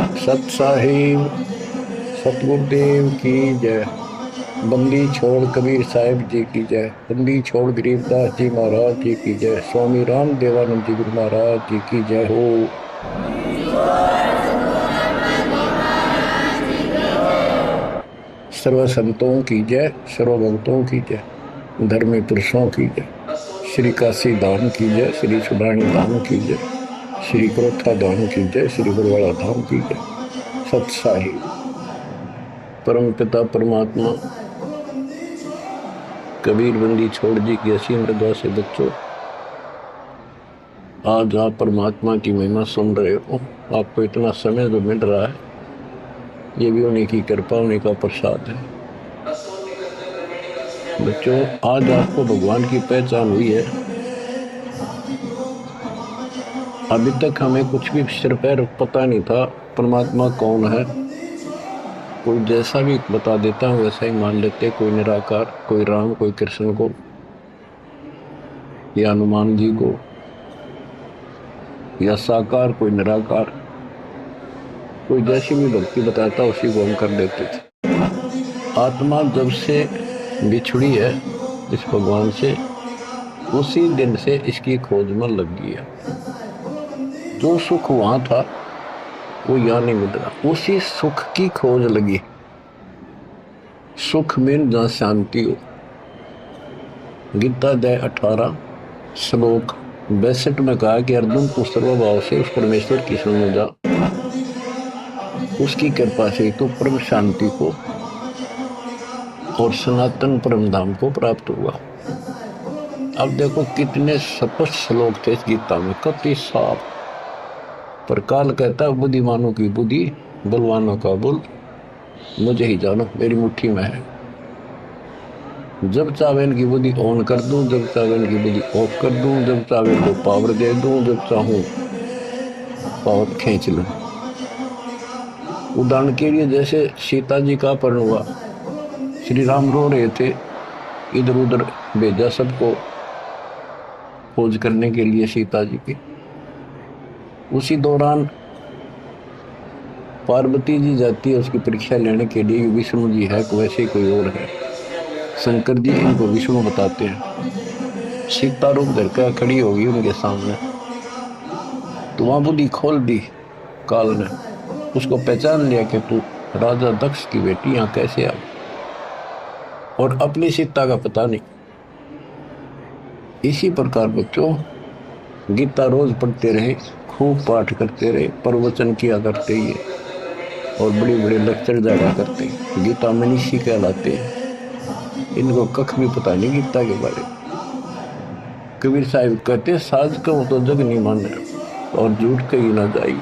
सत साहिब सतगुरुदेव की जय। बंदी छोड़ कबीर साहिब जी की जय। बंदी छोड़ गरीबदास जी महाराज जी की जय। स्वामी राम देवानंद जी गुरु महाराज जी की जय हो। सर्व संतों की जय, सर्व भक्तों की जय, धर्मी पुरुषों की जय। श्री काशी धाम की जय, श्री सुडानी धाम की जय, श्री क्रोथा धाम की जय, श्री गुरुवाड़ा धाम की जय। सत साहिब परम पिता परमात्मा कबीर बंदी छोड़ जी की असीम मृदा से बच्चों, आज आप परमात्मा की महिमा सुन रहे हो। आपको इतना समय जो मिल रहा है, ये भी उन्हीं की कृपा, उन्हीं का प्रसाद है। बच्चों, आज आपको भगवान की पहचान हुई है। अभी तक हमें कुछ भी सिर पैर पता नहीं था परमात्मा कौन है। कोई जैसा भी बता देता है वैसा ही मान लेते, कोई निराकार, कोई राम, कोई कृष्ण को या हनुमान जी को, या साकार कोई निराकार, कोई जैसी भी भक्ति बताता उसी को हम कर देते थे। आत्मा जब से बिछुड़ी है इस भगवान से, उसी दिन से इसकी खोज में लग गई है। जो सुख वहां था वो यहाँ नहीं मिल रहा, उसी सुख की खोज लगी। सुख में जहाँ शांति हो। गीता अध्याय 18 श्लोक 62 में कहा कि अर्जुन तू सर्वभाव से उस परमेश्वर की शरण जा, उसकी कृपा से तो परम शांति को और सनातन परम धाम को प्राप्त हुआ। अब देखो कितने स्पष्ट श्लोक थे इस गीता में, कति साफ। पर काल कहता है बुद्धिमानों की बुद्धि, बलवानों का बल मुझे ही जानो, मेरी मुट्ठी में है। जब चाहे इनकी बुद्धि ऑन कर दूं, जब चाहे इनकी बुद्धि ऑफ कर दूं, जब चाहे इनको पावर दे दूं, जब चाहूं पावर खींच लूं। उदाहरण के लिए जैसे सीता जी का अपहरण हुआ, श्री राम रो रहे थे, इधर उधर भेजा सबको खोज करने के लिए सीता जी की। उसी दौरान पार्वती जी जाती है उसकी परीक्षा लेने के लिए, विष्णु जी है वैसे कोई और है। शंकर जी इनको विष्णु बताते हैं। सीता रूप धरकर खड़ी होगी उनके सामने, तो वहां बुद्धि खोल दी काल ने, उसको पहचान लिया कि तू राजा दक्ष की बेटी यहाँ कैसे आई, और अपनी सीता का पता नहीं। इसी प्रकार बच्चों गीता रोज पढ़ते रहे, खूब पाठ करते रहे, प्रवचन किया करते ही और बड़े बड़े लेक्चर जाया करते। गीता मनीषी कहलाते हैं। इनको कख भी पता नहीं गीता के बारे में। कबीर साहिब कहते साज कहो तो जग नहीं माने और झूठ कही ना जाई।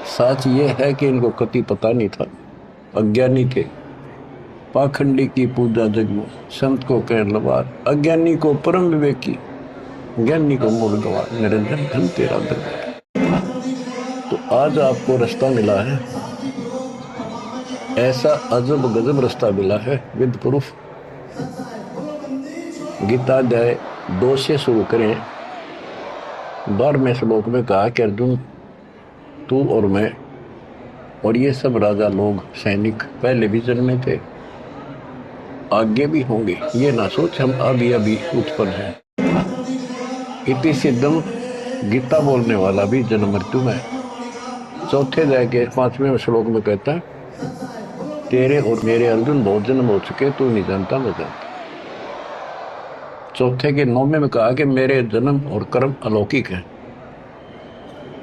सच ये है कि इनको कति पता नहीं था, अज्ञानी थे। पाखंडी की पूजा जग में, संत को कह लवार, अज्ञानी को परम विवेकी, ज्ञानी को मूल गवार, निरंजन धन तेरा दरबार। तो आज आपको रास्ता मिला है, ऐसा अजब गजब रास्ता मिला है विद प्रूफ। गीता अध्याय 2 से शुरू करें। 12वें श्लोक में कहा कि अर्जुन तू और मैं और ये सब राजा लोग, सैनिक पहले भी जन्मे थे, आगे भी होंगे। ये ना सोच हम अभी अभी उत्पन्न हैं। इति सिद्धम, गीता बोलने वाला भी जन्म मृत्यु में। चौथे अध्याय के 5वें श्लोक में कहता है तेरे और मेरे अर्जुन बहुत जन्म हो चुके, तू नहीं जानता मैं जानता। चौथे के 9वें में कहा कि मेरे जन्म और कर्म अलौकिक हैं।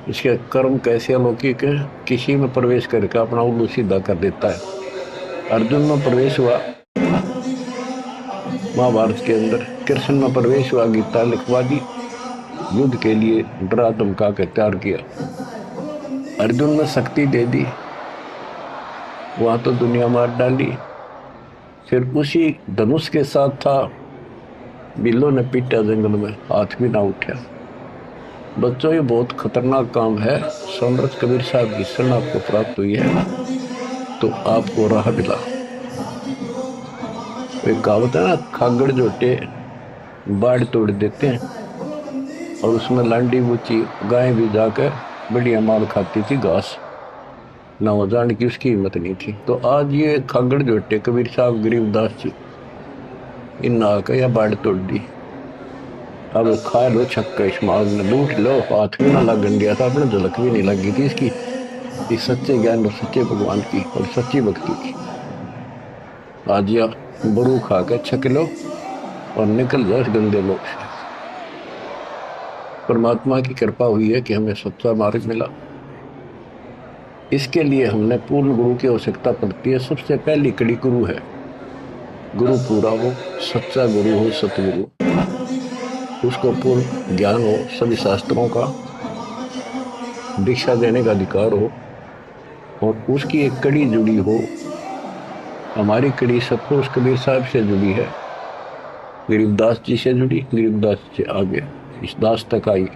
इसके कर्म कैसे अलौकिक है? किसी में प्रवेश करके अपना उल्लू सीधा कर देता है। अर्जुन में प्रवेश हुआ महाभारत के अंदर, कृष्ण में प्रवेश हुआ, गीता लिखवा दी, युद्ध के लिए डरा धमका के तैयार किया। अर्जुन में शक्ति दे दी, वहां तो दुनिया मार डाली। फिर उसी धनुष के साथ था, बिल्लो ने पीटा जंगल में, हाथ भी ना उठा। बच्चों ये बहुत खतरनाक काम है। सम्राट कबीर साहब की शरण आपको प्राप्त हुई है तो आपको राह मिला। एक कहावत है ना, खागड़ जोटे बाढ़ तोड़ देते हैं, और उसमें लांडी बूची गाय भी जाकर बढ़िया माल खाती थी घास। ना वो जान की उसकी हिम्मत नहीं थी। तो आज ये खागड़ जोटे कबीर साहब गरीबदास जी इन आकर या बाढ़ तोड़ दी। अब खा लो छक्का इस माल ने लूट लो, हाथ भी ना लगन दिया था अपने, झलक भी नहीं लगी थी इसकी, इस सच्चे ज्ञान और सच्चे भगवान की और सच्ची भक्ति की। आज या बरू खा के छक लो और निकल जाओ इस गंदे लोग से। परमात्मा की कृपा हुई है कि हमें सच्चा मार्ग मिला। इसके लिए हमने पूर्ण गुरु की आवश्यकता पड़ती है। सबसे पहली कड़ी गुरु है। गुरु पूरा हो, सच्चा गुरु हो, सतगुरु, उसको पूर्ण ज्ञान हो, सभी शास्त्रों का दीक्षा देने का अधिकार हो, और उसकी एक कड़ी जुड़ी हो। हमारी कड़ी सतपुरुष कबीर साहब से जुड़ी है, गरीबदास जी से जुड़ी, गरीबदास से आगे इस दास तक आई।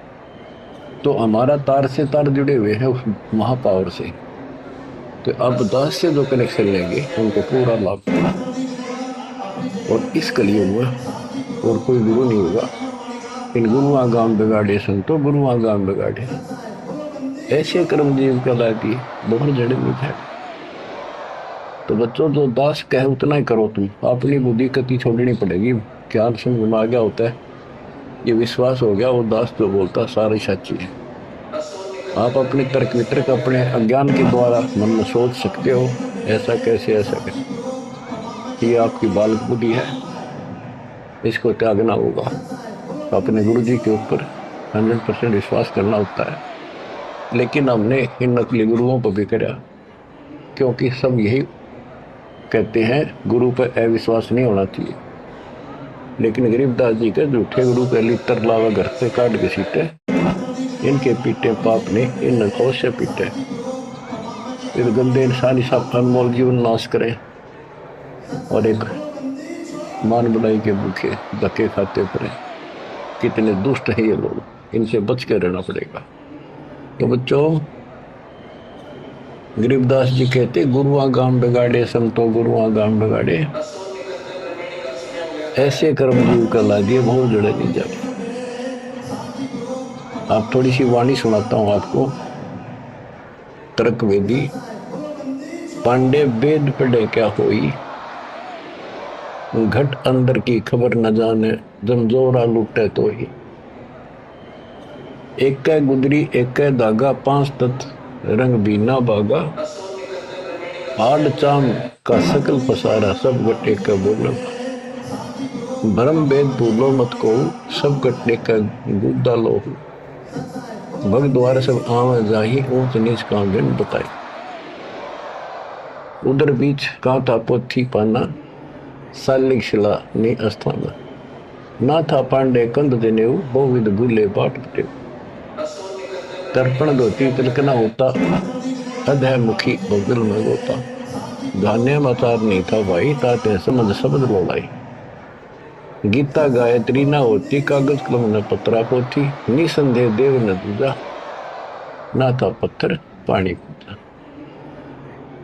तो हमारा तार से तार जुड़े हुए हैं उस महापावर से। तो अब दास से जो कनेक्शन लेंगे उनको पूरा लाभ होगा। और इस कलयुग में और कोई गुरु नहीं होगा। इन गुरुआ गाम बिगाड़े संतो गुरुआ गाम बिगाड़े, ऐसे कर्मजीव कहलाती बहुत जड़े में है। तो बच्चों जो दास कहे उतना ही करो तुम, अपनी बुद्धि कति छोड़नी पड़ेगी। ज्ञान समझ में आ गया होता है, ये विश्वास हो गया वो दास जो बोलता सारी सच्ची है। आप अपने तर्क वितर्क अपने अज्ञान के द्वारा मन में सोच सकते हो ऐसा कैसे ऐसा कैसे, ये आपकी बालक बुद्धि है, इसको त्यागना होगा। अपने गुरु जी के ऊपर 100% विश्वास करना होता है। लेकिन हमने इन नकली गुरुओं पर भी करा, क्योंकि सब यही कहते हैं गुरु पर अविश्वास नहीं होना चाहिए। लेकिन गरीबदास जी के झूठे गुरु के लिए तरलावा घर से काट के सीटे, इनके पीटे पाप ने इन नखों से पीटे। इस गंदे इंसानी सब अनमोल जीवन नाश करें और एक मान बुलाई के भूखे धक्के खाते पड़े। कितने दुष्ट हैं ये लोग, इनसे बच के रहना पड़ेगा। तो बच्चों गरीबदास जी कहते गुरुआ गाम बिगाड़े संतो गुरुआ गाम बिगाड़े, ऐसे कर्मजीव कहला दिए बहुत जड़े नहीं जाते। आप थोड़ी सी वाणी सुनाता हूं आपको। तर्क वेदी पांडे वेद पढ़े क्या होई, घट अंदर की खबर न जाने जमजोरा लुटे तो ही। एक गुदरी एक धागा 5 तत्व रंग बीना बागा, आड़ चाम का सकल पसारा सब गट्टे का बोलो। भरम भेद भूलो मत को सब गट्टे का गुद्दा लो। भग द्वार सब आव जाही ऊंच नीच का बिन बताई। उधर बीच कांता पोथी पाना सालिक शिला ने अस्थाना। ना था पांडे कंद देने बहुविध भूले बाट बटे। तर्पण धोती तिलकना होता अधय मुखी बगल में गोता। धान्य मतार नहीं था भाई ताते समझ शब्द लोलाई। गीता गायत्री ना होती कागज कलम न पत्रा पोथी। निसंदेह देव न दूजा ना था पत्थर पानी पूजा।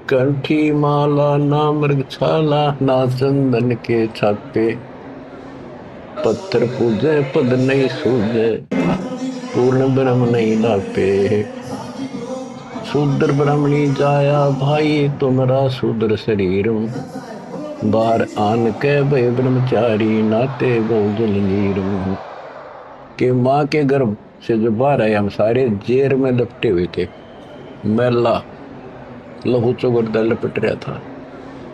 कंठी माला ना मृग छाला ना चंदन के छापे। पत्थर पूजे पद नहीं सूझे पूर्ण ब्रह्म नहीं लापे। शूद्र ब्रह्मणी जाया भाई तुम्हारा शूद्र शरीर। बाहर आन के भय ब्रह्मचारी नाते बहुजल नीर। के माँ के गर्भ से जो बाहर आए हम सारे जेर में लपटे हुए थे, मैला लहू चौगड़दा लपट रहा था।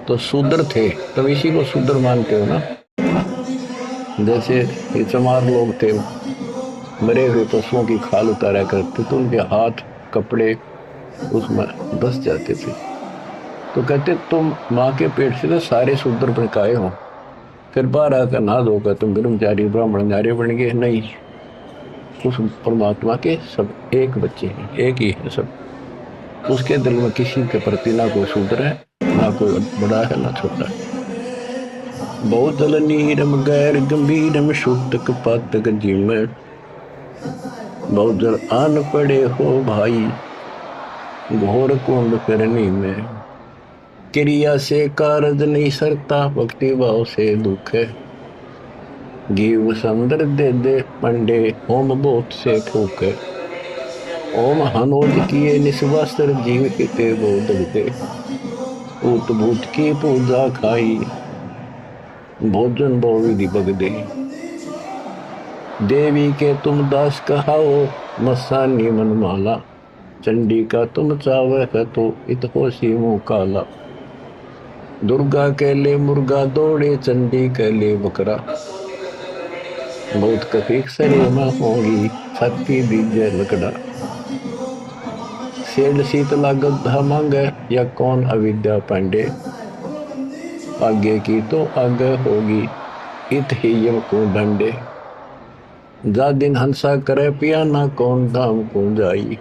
तो शूद्र थे, तब इसी को शूद्र मानते हो ना। जैसे ये चमार लोग थे, मरे हुए पशुओं की खाल उतारा करते तो उनके हाथ कपड़े उसमें धस जाते थे। तो कहते तुम माँ के पेट से तो सारे शूद्र बनकाए हो, फिर बाहर आकर ना धोकर तुम ब्रह्मचारी ब्राह्मण नारे बन गए। नहीं, उस परमात्मा के सब एक बच्चे हैं, एक ही है सब। उसके दिल में किसी के प्रति ना कोई शूद्र है, ना कोई बड़ा है ना छोटा है। बहुतल नीरम गैर गंभीरम शुद्धक पातक जीव। बहुत जल आन पड़े हो भाई घोर कुंड करनी में। क्रिया से कारज नहीं सरता भक्ति भाव से दुख है। जीव संदर दे दे पंडे होम बहुत से ठोक है। ओम हनोज किए निस्वास्त्र जीव हिते बोधर दे। ऊत भूत की पूजा खाई भोजन बहुविधि बगदे। देवी के तुम दास कहाओ मस्तानी मनमाला। चंडी का तुम चावह है तो इत होशी मुँह काला। दुर्गा के ले मुर्गा दौड़े चंडी के ले बकरा। बहुत कफीक सरे में होंगी छाती दीजिए लकड़ा। सेठ शीतला गद्दा मांगे या कौन अविद्या पांडे। आगे की तो आगे होगी इत ही यम को डंडे। जा दिन हंसा करे पिया ना कौन धाम को जाई।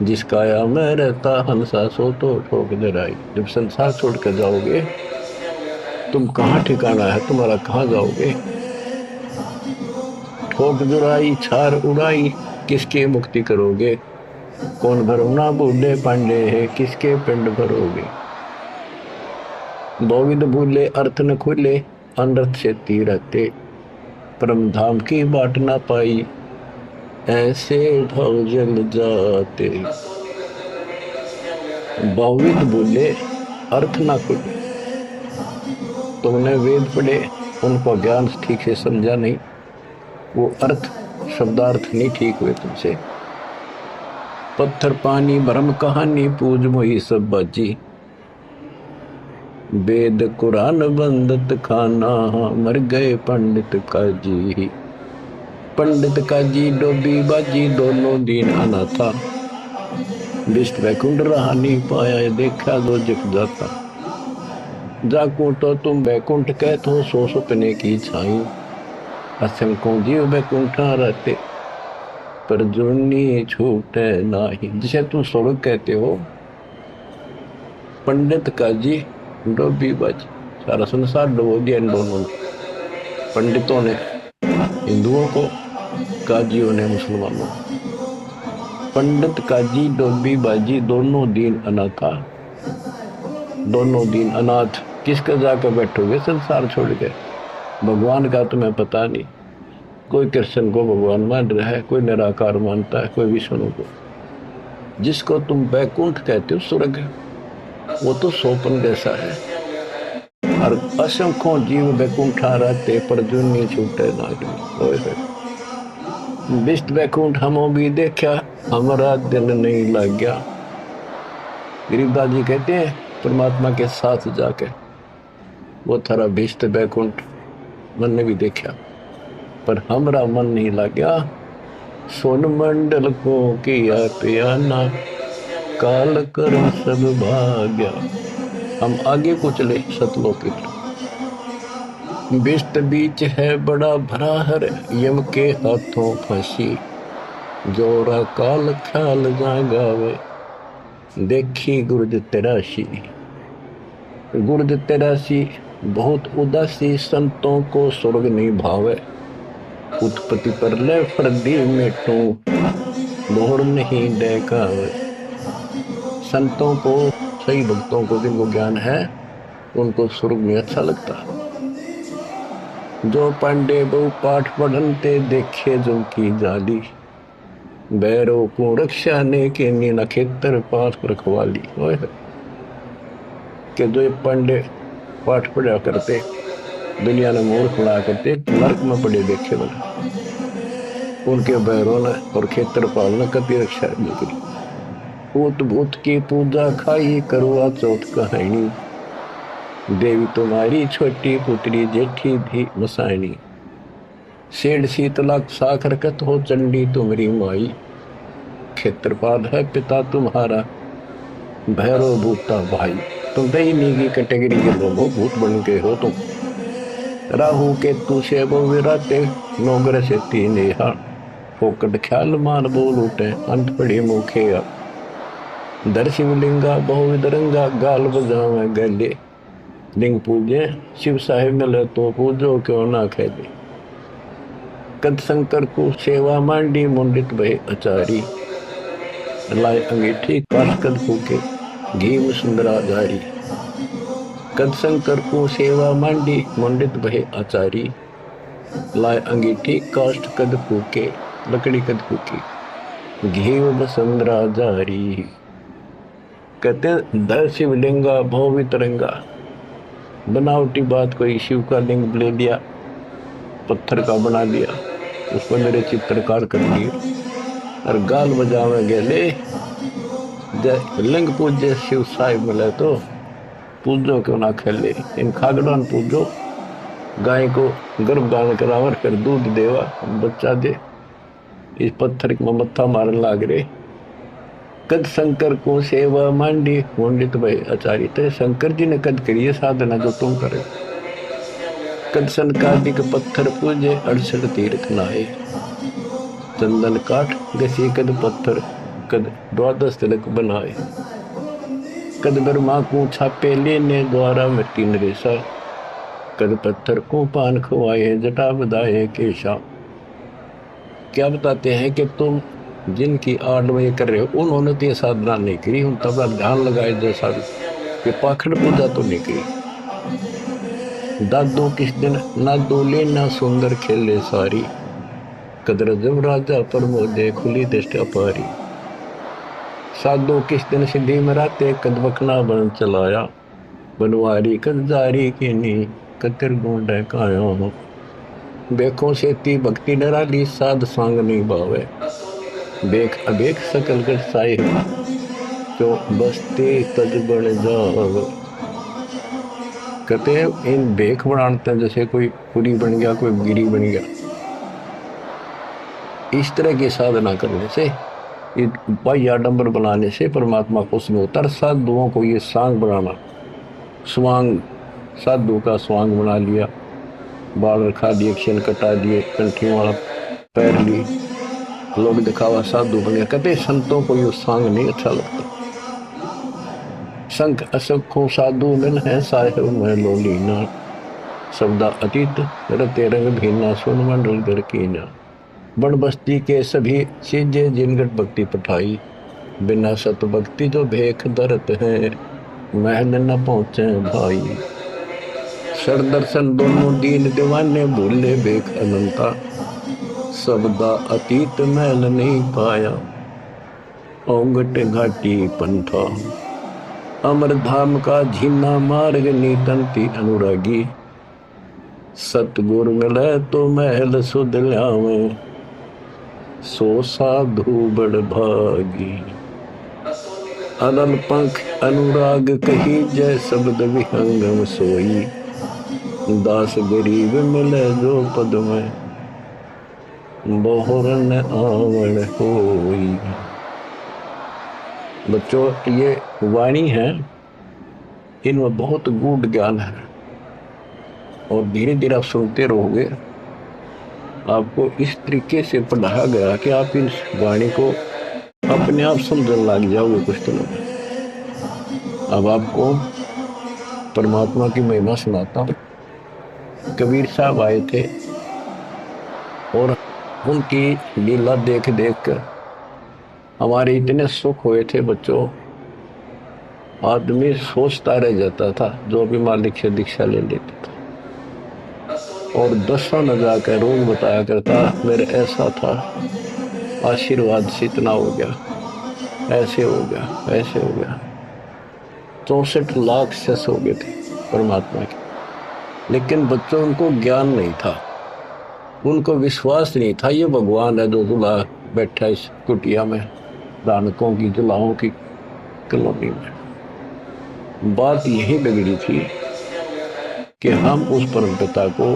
जिसका या मैं रहता हंसा सो तो ठोक जराई। जब संसार छोड़ कर जाओगे तुम कहाँ ठिकाना है तुम्हारा, कहाँ जाओगे। ठोक जुराई छार उड़ाई किसके मुक्ति करोगे। कौन भरोना बूढ़े पांडे है किसके पिंड भरोगे। बहुविध भूले अर्थ न खुले अनर्थ से रहते। परम धाम की बाट ना पाई ऐसे भाव जल जाते। बहुविध भूले अर्थ ना खुले। तुमने वेद पढ़े उनको ज्ञान ठीक से समझा नहीं, वो अर्थ शब्दार्थ नहीं ठीक हुए तुमसे। पत्थर पानी भ्रम कहानी पूज मोही सब बाजी। वेद कुरान बंदत खाना मर गए पंडित काजी। पंडित काजी डोबी बाजी दोनों दिन अनाथा। विष्ट वैकुंठ रहा नहीं पाया देखा दो जग जाता। जाकू तो तुम वैकुंठ कहते हो सो सपने की छाई। असंख्यों जीव वैकुंठा रहते पर जुनी छूटे नाही। जिसे तुम स्वर्ग कहते हो पंडित काजी डोबी बाजी सारा संसार डुबो दिया इन दोनों ने। पंडितों ने हिंदुओं को, काजियों ने मुसलमानों को। पंडित काजी डोबी बाजी दोनों दिन अनाथा। दोनों दिन अनाथ किसका जाकर बैठोगे संसार छोड़ के। भगवान का तुम्हें पता नहीं। कोई कृष्ण को भगवान मान रहा है, कोई निराकार मानता है, कोई विष्णु को। जिसको तुम वैकुंठ कहते हो स्वर्ग, वो तो सोपन जैसा है। और असंख्यों जीव वैकुंठा रहते पर जुनी छूटे नागी। विष्ट वैकुंठ हमो भी देखा हमारा दिल नहीं लग गया। गरीबदास जी कहते हैं परमात्मा के साथ जाके वो थारा विष्ट वैकुंठ मन ने भी देखा पर हमारा मन नहीं लग गया। सोन मंडल को किया पियाना काल कर सब भाग्या। हम आगे को चले सतलोक की तरफ। विष्ट बीच है बड़ा भरा हर यम के हाथों फंसी। जोरा काल ख्याल जागावे देखी गुर्ज तेरासी। गुर्ज तेरासी बहुत उदासी संतों को स्वर्ग नहीं भावे। उत्पत्ति पर ले फर्दी मेटू मोहर नहीं देखावे। संतों को, सही भक्तों को जिनको ज्ञान है उनको स्वर्ग में अच्छा लगता है। जो पांडे बहु पाठ पढ़नते देखे जो की जाली। बैरों को रक्षा ने के नीना खेतर पास रखवाली। कि जो पांडे पाठ पढ़ा करते दुनिया ने मूर्ख बना करते नरक में पड़े देखे बना। उनके बैरों ने और खेतर पालना कति रक्षा निकली। भूत भूत की पूजा खाई करवा चौथ कहानी। देवी तुम्हारी छोटी पुत्री जेठी भी मसायनी। सेठ शीतला साखर कत हो चंडी तुम्हारी माई। क्षेत्रपाल है पिता तुम्हारा भैरव भूता भाई। तुम दही नीगी कैटेगरी के लोग हो, भूत बन के हो तुम। राहु केतु से वो विराते नौगर से तीन हा। फोकट ख्याल मान बोल उठे अंत पड़ी मुखे। दर शिवलिंगा बहुविध रंगा गाल बजावे गले। लिंग पूजे शिव साहिब मिले तो पूजो क्यों ना खेले। कद शंकर को सेवा मांडी मुंडित भय आचारी। लाए अंगीठी काश कद फूके घी सुंदरा जारी। कद शंकर को सेवा मांडी मुंडित भय आचारी। लाए अंगीठी काष्ठ कद फूके लकड़ी कद फूकी। घीव बसंद्रा जारी। कहते दर शिवलिंगा भव वितरंगा। बनावटी बात कोई शिव का लिंग ले लिया, पत्थर का बना दिया, उस पर मेरे चित्रकार कर दिए और गाल बजावे गेले। लिंग पूजे शिव साहिब मिले तो पूजो क्यों ना खेले। इन खागड़ान पूजो, गाय को गर्भ धारण करावर कर दूध देवा बच्चा दे। इस पत्थर में मत्था मारन लाग रे। कद शंकर को सेवा मांडी पंडित भाई आचार्य। ते शंकर जी ने कद करिए साधना जो तुम करे। कद सनकादिक पत्थर पूजे 68 तीर्थ नहाए। चंदन काठ गसी कद पत्थर, कद 12 तिलक बनाए। कद ब्रह्मा को छापे लेने द्वारा मिट्टी नरेशा। कद पत्थर को पान खवाए जटा बधाए केशा। क्या बताते हैं कि तुम जिनकी आड़ में ये कर रहे हो उन्होंने तो ये साधना नहीं करी, उन तब ध्यान लगाए जैसा ये पाखंड पूजा तो नहीं करी। दादो किस दिन ना दोले ना सुंदर खेले सारी। कदर जब राजा प्रमोदे खुली दृष्टि अपारी। साधो किस दिन सिद्धि मराते कद बखना बन चलाया। बनवारी कद जारी की नी कतर गोंड काया। बेखों से ती भक्ति डराली साध सांग नहीं भावे। बेख अबेख सकल कर साई जो बसते तज बन जाव। कहते हैं इन बेख बनाते हैं जैसे कोई पुरी बन गया, कोई गिरी बन गया। इस तरह की साधना करने से, बाह्य आडंबर बनाने से परमात्मा कुछ नहीं होता। साधुओं को ये सांग बनाना, स्वांग, साधु का स्वांग बना लिया, बाल रखा दिए, क्षण कटा दिए, कंठी वाला पैर ली, लोग दिखावा साधु बन गया। कहते संतों को ये सांग नहीं अच्छा लगता। संख असंख्यों साधु मिल है साहिब में लोलीना। शब्दा अतीत रते रंग भीना सुन मंडल घर कीना। बन बस्ती के सभी चीजें जिनगट भक्ति पठाई। बिना सत भक्ति जो भेख दरत है महल न पहुंचे भाई। सर दर्शन दोनों दीन दीवाने भूले बेख अनंता। शब्दा अतीत मैल नहीं पाया औंगट घाटी पंथा। अमर धाम का झीना मार्ग नीतंती अनुरागी। सतगुर मिले तो महल सुध ल्यावे सो साधु बड़ भागी। अनल पंख अनुराग कही जय शब्द विहंगम सोई। दास गरीब मिले जो पद में बहुरन आवण होई। बच्चों ये वाणी है, इनमें बहुत गूढ़ ज्ञान है और धीरे धीरे आप सुनते रहोगे। आपको इस तरीके से पढ़ाया गया कि आप इस वाणी को अपने आप समझने लग जाओगे कुछ दिनों में। अब आपको परमात्मा की महिमा सुनाता हूँ। कबीर साहब आए थे और उनकी लीला देख देख कर हमारे इतने सुख हुए थे बच्चों। आदमी सोचता रह जाता था जो भी मालिक से दीक्षा ले लेता था और 10 न जाकर रोज बताया करता मेरे ऐसा था, आशीर्वाद से इतना हो गया, ऐसे हो गया, ऐसे हो गया। 64 लाख शेष हो गए थे परमात्मा के। लेकिन बच्चों उनको ज्ञान नहीं था, उनको विश्वास नहीं था ये भगवान है जो जुला बैठा इस कुटिया में, दानकों की जुलाहों की कॉलोनी में। बात यही बिगड़ी थी कि हम उस परम पिता को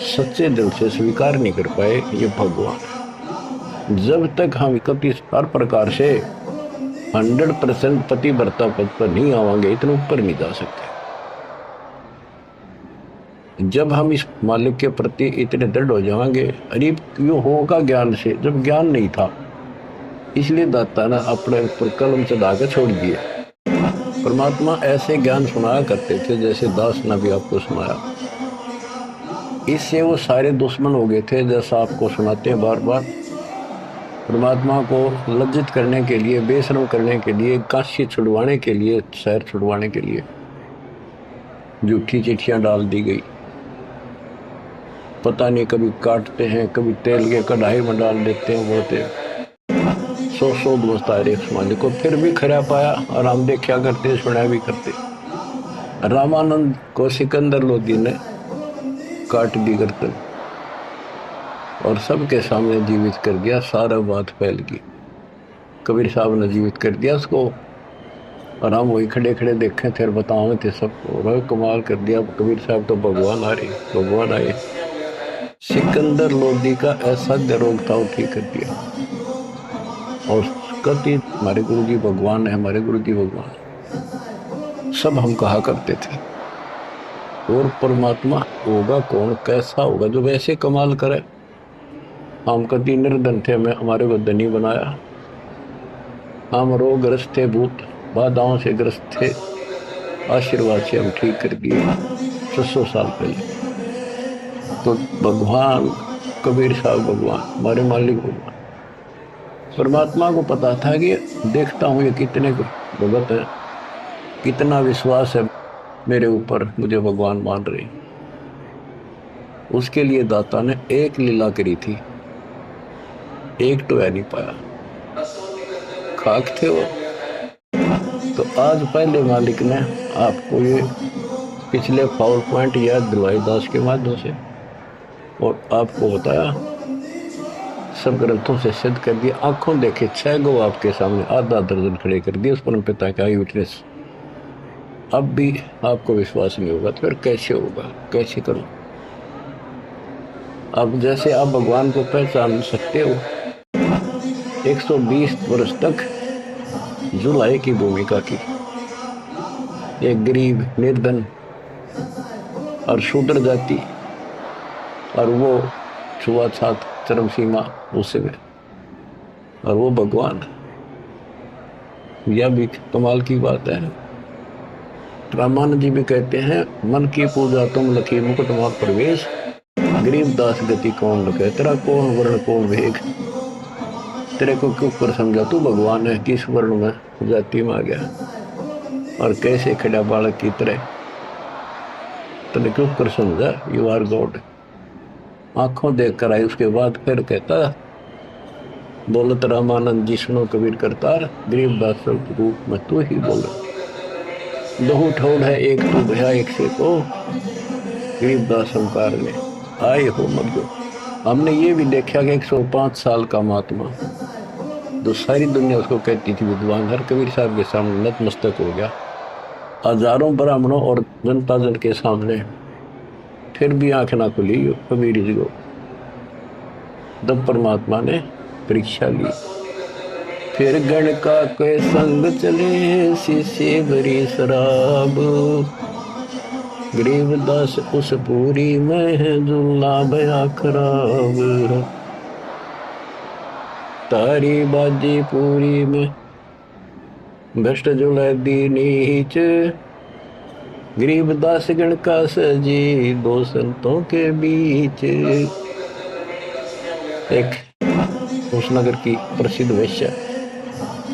सच्चे दिल से स्वीकार नहीं कर पाए ये भगवान है। जब तक हम हर प्रकार से 100% पतिव्रता पद पर नहीं आवांगे, इतने ऊपर नहीं जा सकते। जब हम इस मालिक के प्रति इतने दृढ़ हो जाएंगे, अरे क्यों होगा ज्ञान से, जब ज्ञान नहीं था इसलिए दाता ने अपने ऊपर कलम चढ़ा कर छोड़ दिए। परमात्मा ऐसे ज्ञान सुनाया करते थे जैसे दास ने भी आपको सुनाया। इससे वो सारे दुश्मन हो गए थे जैसा आपको सुनाते हैं बार बार। परमात्मा को लज्जित करने के लिए, बेशर्म करने के लिए, काशी छुड़वाने के लिए, शहर छुड़वाने के लिए झूठी चिट्ठियां डाल दी गई। पता नहीं कभी काटते हैं, कभी तेल के कढ़ाई में डाल देते हैं, बोलते हैं सौ दोस्त आए एक समाज को, फिर भी खरा पाया और हम देखा करते सुना भी करते। रामानंद को सिकंदर लोधी ने काट दी गर्दन और सबके सामने जीवित कर दिया। सारा बात फैल गई, कबीर साहब ने जीवित कर दिया उसको और हम वही खड़े खड़े देखे थे और बतावे थे सबको। कमाल कर दिया कबीर साहब तो भगवान आ रहे, भगवान आए। सिकंदर लोधी का ऐसा रोग था वो ठीक कर दिया। और कति हमारे गुरु जी भगवान है, हमारे गुरु जी भगवान सब हम कहा करते थे। और परमात्मा होगा कौन, कैसा होगा जो वैसे कमाल करे। हम कति निर्धन थे, हमें हमारे को धनी बनाया। हम रोगग्रस्त थे, भूत बाधाओं से ग्रस्त थे, आशीर्वाद से हम ठीक कर दिए 600 साल पहले। तो भगवान कबीर साहब भगवान, हमारे मालिक भगवान। परमात्मा को पता था कि देखता हूँ ये कितने भगत है, कितना विश्वास है मेरे ऊपर, मुझे भगवान मान रहे। उसके लिए दाता ने एक लीला करी थी, एक तो है नहीं पाया, खाक थे वो। तो आज पहले मालिक ने आपको ये पिछले पावर पॉइंट याद दिलाई दास के माध्यम से और आपको बताया, सब ग्रंथों से सिद्ध कर दिया। आंखों देखे 6 गो आपके सामने, आधा दर्जन खड़े कर दिए उस परम पिता का आई विटनेस। अब भी आपको विश्वास नहीं होगा तो फिर कैसे होगा, कैसे करो। अब जैसे आप भगवान को पहचान सकते हो, 120 वर्ष तक जुलाई की भूमिका की, एक गरीब निर्धन और शूद्र जाति, और वो छुआछूत चरम सीमा उसे में, और वो भगवान। यह भी कमाल की बात है। रामानंद जी भी कहते हैं, मन की पूजा तुम लखी मुकुट मार प्रवेश, गरीब दास गति कौन लखे, तेरा कौन वर्ण कौन वेग। तेरे को क्यों पर समझा तू भगवान है, किस वर्ण में जाति में आ गया और कैसे खड़ा बालक की तरह, तेने क्यों कर समझा, यू आर गॉड। आंखों देख कर आई। उसके बाद फिर कहता, बोलत रामानंद जी सुनो कबीर करतार, गरीब दास रूप में तू ही बोल। दो ठोड़ है एक तू भया एक से को, गरीब दास संकार ने आए हो मत। हमने ये भी देखा कि 105 साल का महात्मा, तो सारी दुनिया उसको कहती थी विद्वान, हर कबीर साहब के सामने नतमस्तक हो गया, हजारों ब्राह्मणों और जनता जन के सामने, फिर भी आंख ना खुली कबीर जी को। तब परमात्मा ने परीक्षा ली। फिर गण का के संग चले शीशे भरी शराब, गरीबदास उस पूरी में जुल्ला भया खराब। तारी बाजी पूरी में भ्रष्ट जुला दी नीच, गरीबदास गण का सजी दो संतों के बीच। एक उस नगर की प्रसिद्ध वेश्या,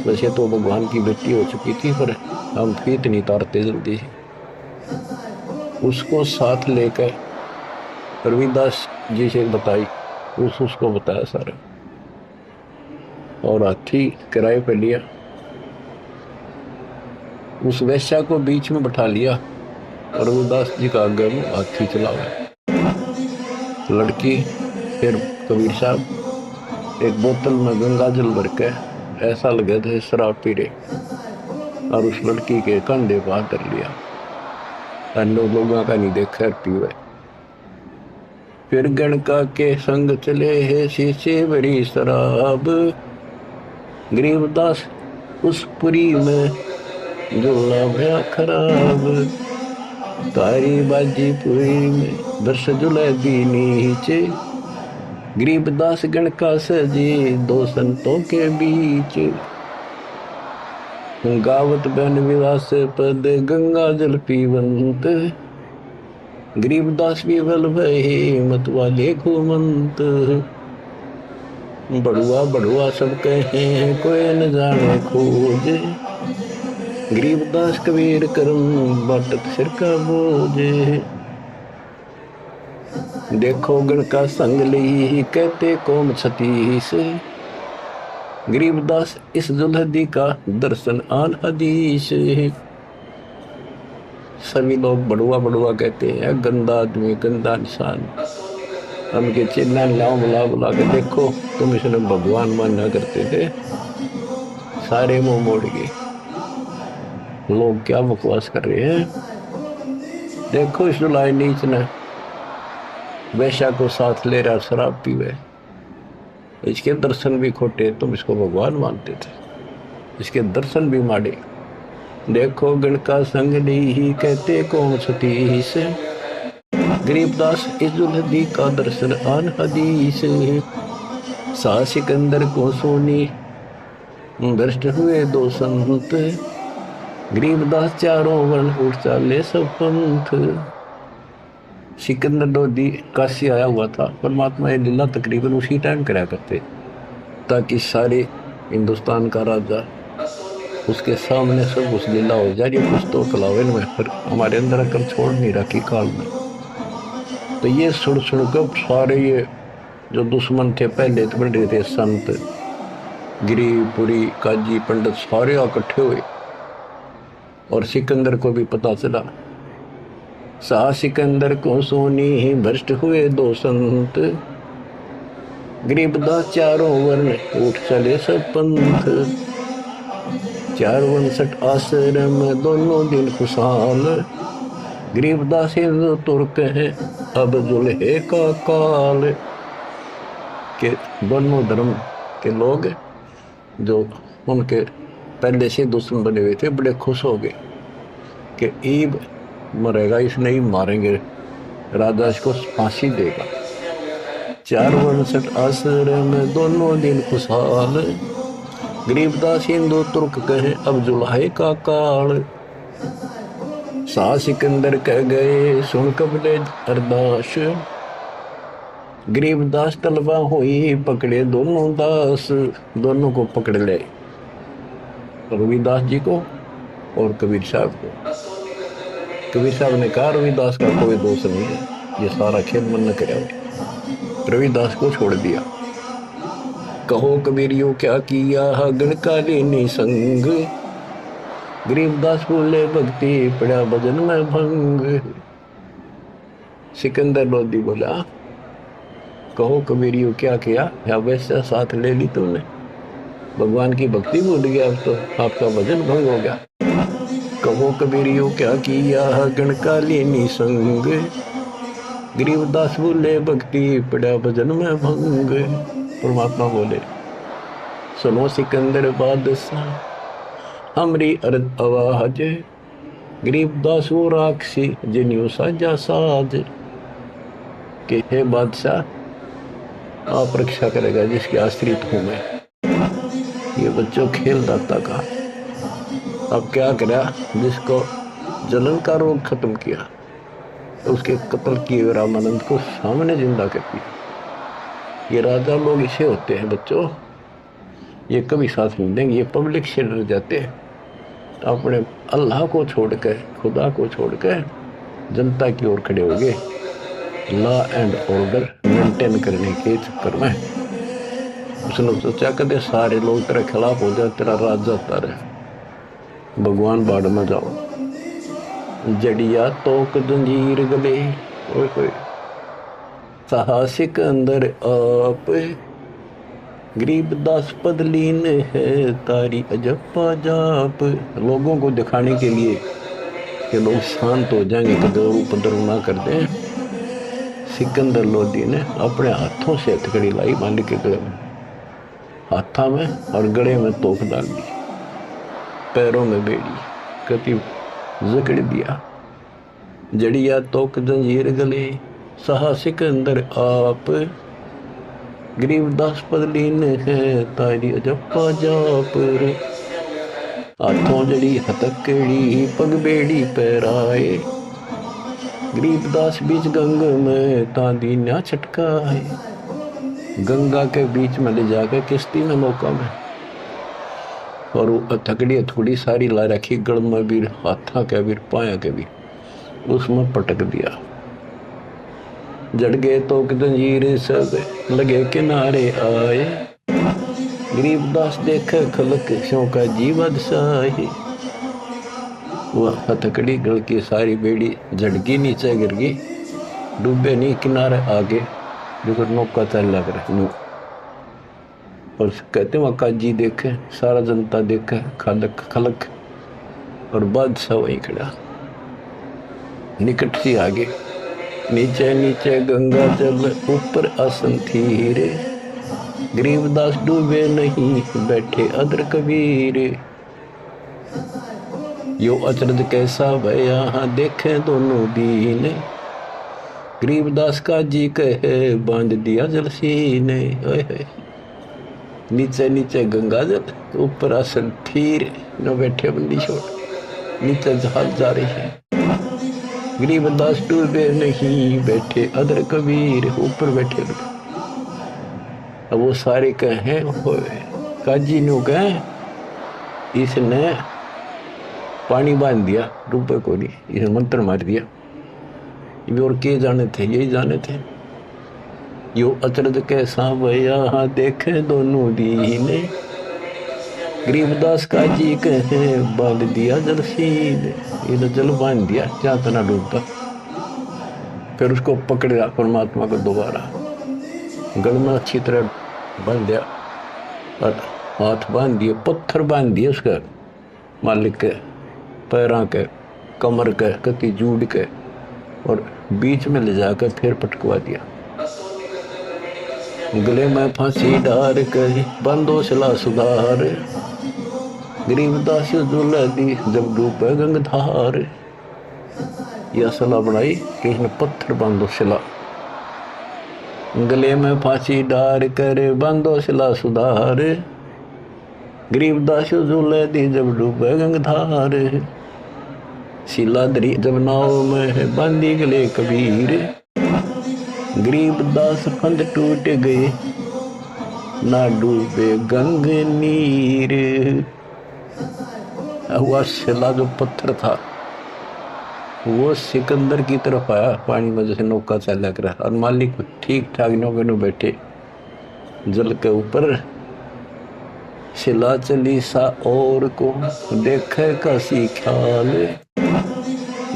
वैसे तो भगवान की बेटी हो चुकी थी पर हम फीत नहीं तारते जल्दी, उसको साथ लेकर रविदास जी से बताई, उसको बताया सारा, और हाथी किराए पे लिया, उस वेश्या को बीच में बैठा लिया और रविदास जी का आगे में हाथी चला गया। लड़की फिर कबीर साहब एक बोतल में गंगा जल भर के ऐसा लगे थे शराब पी रहे, और उस लड़की के कंधे पर हाथ धर लिया, अन्य लोगों का नहीं देखा पीवे। फिर गणका के संग चले है शीशे भरी शराब, गरीबदास उस पुरी में जुल्ला भया खराब। तारी बाजी पुरी में दर्श जुला दी नीचे, गरीबदास गण का सजी दो संतों के बीच। गावत बन विलास पद गंगा जल पीवंत, गरीबदास भी बल भये मत वाले घूमंत। बड़ुआ बड़ुआ सब कहे कोई न जाने खोज, गरीबदास कबीर करम बाटत सिर का बोझ। देखो गण का संग ली कहते कोम छतीस, गरीबदास इस जुल्हदी का दर्शन आन हदीस। सभी लोग बड़ुआ बड़ुआ कहते हैं, गंदा आदमी, गंदा इंसान। उनके चिन्ह लाओ, बुला बुला के देखो, तुम इसने भगवान माना करते थे, सारे मुंह मोड़ गए। लोग क्या बकवास कर रहे हैं। देखो इस जुलाई नीच ने वैश्या को साथ ले रहा, शराब पीवे, इसके दर्शन भी खोटे, तुम इसको भगवान मानते थे, इसके दर्शन भी माड़े। देखो गण का संग ही कहते कौन सती से। गरीबदास इस जुल्हदी का दर्शन आन हदीस। सा सिकंदर को सोनी भ्रष्ट हुए दो संत। गरीबदास चारों वर्ण उठ चाले सब पंथ। सिकंदर लोधी काशी आया हुआ था, परमात्मा ये लीला तकरीबन उसी टाइम कराया करते, ताकि सारे हिंदुस्तान का राजा उसके सामने सब कुछ लीला हो जाए। ये कुछ तो कलावे में हमारे अंदर अकल छोड़ नहीं रखी काल में। तो ये सुन सुनकर सारे ये जो दुश्मन थे पहले तो बन रहे थे, संत गिरिपुरी काजी पंडित सारे इकट्ठे हुए, और सिकंदर को भी पता चला। सा सिकंदर को सोनी भ्रष्ट हुए दो संत। गरीबदास चारों वर्ण उठ चले सब पंथ। 461 आश्रम दोनों दिन खुशहाल। गरीबदास हिंदू तुर्क है अब जुल्हे का काल। के दोनों धर्म के लोग जो उनके पहले से दुश्मन बने हुए थे बड़े खुश हो गए कि ईब मरेगा, इसने ही मारेंगे, राजा इसको फांसी देगा। 461 आश्रम दोनों दिन खुशहाल। गरीबदास हिंदू तुर्क कहे अब जुल्हे का काल। सा सिकंदर कह गए सुन कबले अरदास। गरीबदास तलवा हुई पकड़े दोनों दास। दोनों को पकड़ ले, रविदास जी को और कबीर साहब को। कबीर साहब ने कहा रविदास का कोई दोष नहीं है, ये सारा खेल मन न करे। रविदास को छोड़ दिया। कहो कबीरियों क्या किया गण का लेनी संग। गरीबदास बोले भक्ति पड़ा भजन में भंग। सिकंदर लोधी बोला कहो कबीरियों क्या किया, या वैसा साथ ले ली तुमने, भगवान की भक्ति भूल गया, अब तो आपका भजन भंग हो गया। कहो कबीरियों क्या किया गण का लेनी संग। गरीबदास बोले भक्ति पड़ा भजन में भंग। परमात्मा बोले सुनो सिकंदर बादशाह हमरी अर्ज आवाज। गरीबदास वो राक्षसी जिन्यों साजा साज। के हे बादशाह आप रक्षा करेगा जिसके आश्रित हूं मैं। ये बच्चों खेल दाता का। अब क्या करा, जिसको जलन का रोग खत्म किया, उसके कत्ल किए रामानंद को सामने जिंदा कर दिया। ये राजा लोग इसे होते हैं बच्चों, ये कभी साथ नहीं देंगे, ये पब्लिक से डर जाते हैं। अपने अल्लाह को छोड़कर, खुदा को छोड़कर जनता की ओर खड़े हो गए, लॉ एंड ऑर्डर मेंटेन करने के चक्कर में। उसने सोचा कदे सारे लोग तेरे खिलाफ हो जाए, तेरा राज जाता रहे, भगवान बाढ़ में जाओ। जड़िया तोक जंजीर गले साहसिक अंदर आप। गरीबदास पदलीन है तारी अजप्पा जाप। लोगों को दिखाने के लिए कि लोग शांत हो जाएंगे, कदर उपद्रव ना कर दें, सिकंदर लोधी ने अपने हाथों से हथकड़ी लाई मालिक के गले में, हाथा में और गले में तोप डाल दी, पैरों में बेड़ी कति जकड़ दिया। जड़िया तोक जंजीर गले सहा सिकंदर आप। गरीबदास पदलीन है तारी अजप्पा जाप। हाथों जड़ी हथकड़ी पग बेड़ी पैराए। गरीबदास बीच गंग में तांदी न्या छटकाए। गंगा के बीच में ले जाकर किश्ती में नौका में, और वो हथकड़ी सारी ला रखी, गड़ में भी, हाथा के भी, पाया के भी, उसमें पटक दिया। जड़ गए तो जंजीर सब लगे किनारे आए। गरीबदास देखे खलक शों का जीवन साही। वह हथकड़ी गल की सारी बेड़ी झटकी नीचे गिर गई, डूबे नहीं किनारे आगे जो नौका चल लग रहा। और कहते वहां काजी देखे, सारा जनता देखे, खलक खलक, और बादशाह वहीं खड़ा निकट सी आगे। नीचे नीचे गंगा जल ऊपर आसन थी रे, गरीबदास डूबे नहीं बैठे अदर कबीर। यो अचरज कैसा भया देखे दोनों दीन, गरीबदास का जी कहे बांध दिया जल सीने। नीचे नीचे गंगा जल ऊपर आसन थीर, न बैठे बंदी छोड़, नीचे जहाज जा रही है। गरीबदास डूबे नहीं बैठे अदर कबीर, ऊपर बैठे। अब वो सारे कहे काजी नु कहे इसने पानी बांध दिया, डूबे को नहीं, इसने मंत्र मार दिया। ये और के जाने थे, यही जाने थे। यो अचरज कैसा भया देखे दोनों दीने, गरीबदास का जी कहे बांध दिया जल सीने। ये जल बांध दिया जहां तना डूबता। फिर उसको पकड़ा परमात्मा को दोबारा, गल में अच्छी तरह बांध दिया, और हाथ बांध दिए, पत्थर बांध दिए उसका मालिक के पैरों के, कमर के, कति जूड़ के, और बीच में ले जाकर फिर पटकवा दिया। गले में फांसी डार कर बंदो सिला सुधार, गरीबदास झूला दी जब डूबे गंगधार। यह सलाह बनाई कि इसने पत्थर बांधो सिला, गले में फांसी डार कर बांधो सिला सुधार, गरीबदास झूला दी जब डूबे गंगधार। सिला दरी जब नाव में बांधी गले कबीर, गरीबदास फंद टूट गए ना डूबे गंग नीर। वह सिला जो पत्थर था वो सिकंदर की तरफ आया पानी में, जैसे नौका चला कर, और मालिक ठीक ठाक नौके में बैठे जल के ऊपर। सिला चली सा और को देखे कासी ख्याल,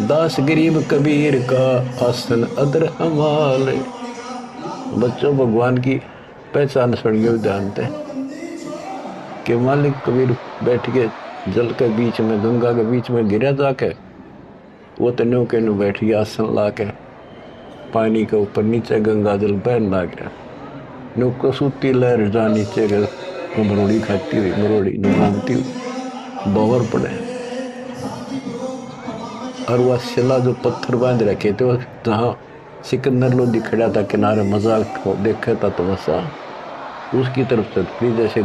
दास गरीब कबीर का आसन अदर हमाल। बच्चों भगवान की पहचान सुनिए, जानते कि मालिक कबीर बैठ के जल के बीच में, गंगा के बीच में गिरा जाके, वो तो नौके नु बैठ गया आसन ला के, पानी के ऊपर नीचे गंगा जल बहन ला गया। नौको सूती लहर जा नीचे के मरोड़ी खाती हुई, मरोड़ी घूमती हुई बावर पड़े। और वह सिला जो पत्थर बांध रखे थे, वो जहाँ सिकंदर लोधी खड़ा था किनारे मजाक देखा था तमाशा, उसकी तरफ से जैसे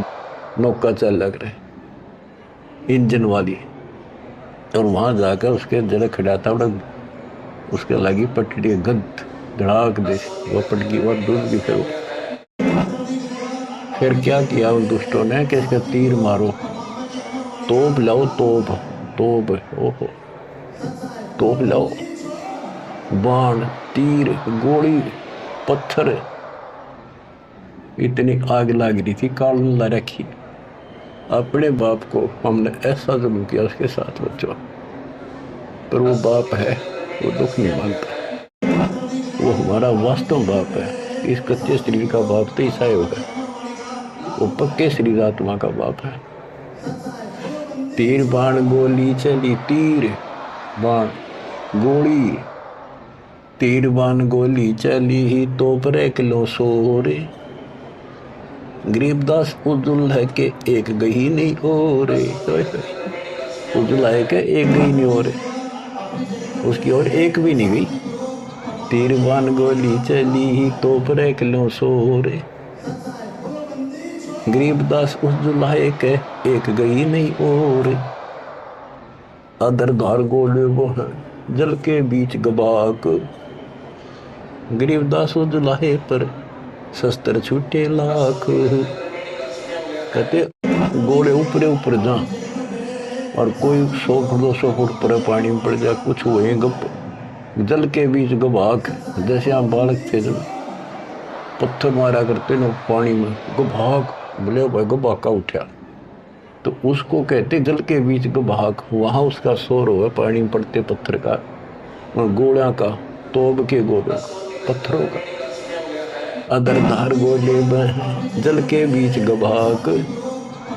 नौका चल लग रहे इंजन वाली। और वहां जाकर उसके जरा खड़ा था, उसके लगी पटड़ी गद धड़ाक दे, वह पटकी वह डूब गई। फिर क्या किया उन दुष्टों ने कि इसका तीर मारो, तोप लाओ, तोप तोप, ओहो तोप लाओ, बाण तीर गोली पत्थर, इतनी आग लग रही थी। काल ला रखी, अपने बाप को हमने ऐसा जुल्म किया उसके साथ बच्चों, पर वो बाप है, वो दुख नहीं मानता, वो हमारा वास्तव बाप है। इस कच्चे शरीर का बाप तो ईसाई होगा, वो पक्के शरीर आत्मा का बाप है। तीर बाण गोली चली, तीर बाण गोली, तीर बाण गोली चली तो पर किलो सोरे, गरीबदास उजुल है के एक गई नहीं हो रे। उजुल है के एक गई नहीं हो रे, उसकी और एक भी नहीं गई। तीर बाण गोली चली तो पर किलो सोरे, गरीबदास उजुल है के एक गई नहीं हो रे। अदर धार गोले वो है जल के बीच गबाक, गरीबदास उजुल है पर शस्त्र छूटे लाख। कहते गोले ऊपरे ऊपर जा, और कोई 100 फुट 200 फुट पर पानी में पड़ जाए, कुछ हुए गप, जल के बीच गभाक। जैसे हम बालक थे जब पत्थर मारा करते ना पानी में, गभाक बोले भाई गबाका उठा, तो उसको कहते जल के बीच गबाक। वहां उसका शोर हुआ पानी में पड़ते पत्थर का और गोलियां का, तोब के गोलों का, पत्थरों का। अदरधार गोले बह जल के बीच गबाक,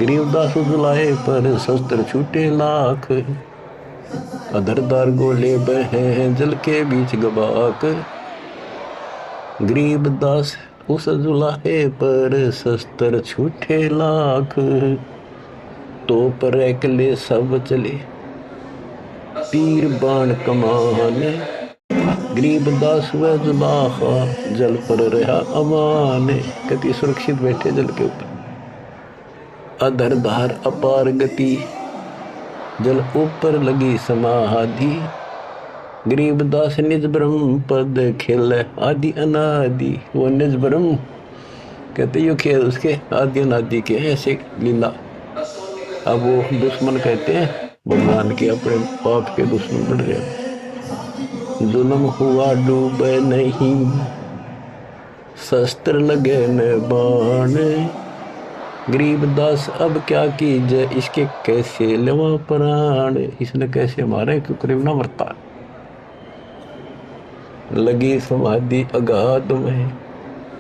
गरीबदास उजलाए पर शस्त्र छूटे लाख। अदरदार गोले बह जल के बीच गबाक, गरीबदास उस जुलाहे पर शस्त्र छूटे लाख। तो पर एकले सब चले तीर बाण कमान, गरीबदास व जुलाहा जल पर रहा अमान। कति सुरक्षित बैठे जल के ऊपर। अधरधार अपार गति जल ऊपर लगी समाधि, गरीबदास निज ब्रह्म पद खेल आदि अनादि। वो निज ब्रह्म कहते यो खेल उसके आदि अनादि के ऐसे लीला। अब वो दुश्मन कहते हैं भगवान के, अपने पाप के दुश्मन बन रहे। जुल्म हुआ डूबे नहीं, शस्त्र लगे न बाण, गरीबदास अब क्या कीजिए इसके कैसे लेवा प्राण। इसने कैसे मारे क्यों करीब ना मरता। लगी समाधि अगाध में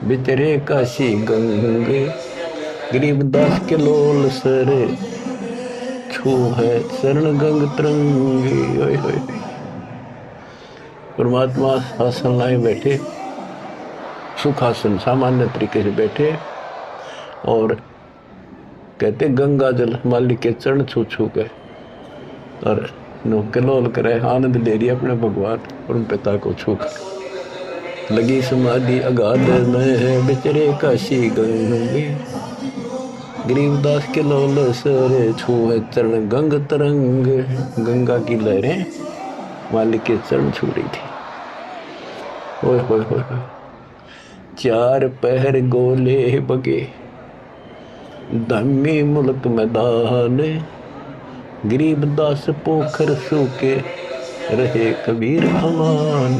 बिचरे काशी गंगे, गरीबदास के लोल सरे छू है शरण गंग तरंगे। परमात्मा आसन लाए बैठे, सुखासन सामान्य तरीके से बैठे और कहते गंगा जल मालिक के चरण छू छू के और कलोल करे, आनंद ले रही अपने भगवान और पिता को छू कर। लगी समाधि अगाध में बिचरे काशी गंगे, गरीबदास के लोल सरे छू है चरण गंग तरंग। गंगा की लहरें मालिक के चरण छू रही थी। ओए होए होए, चार पहर गोले बगे धम्मी मुल्क मैदान, गरीबदास पोखर सूके रहे कबीर अमान।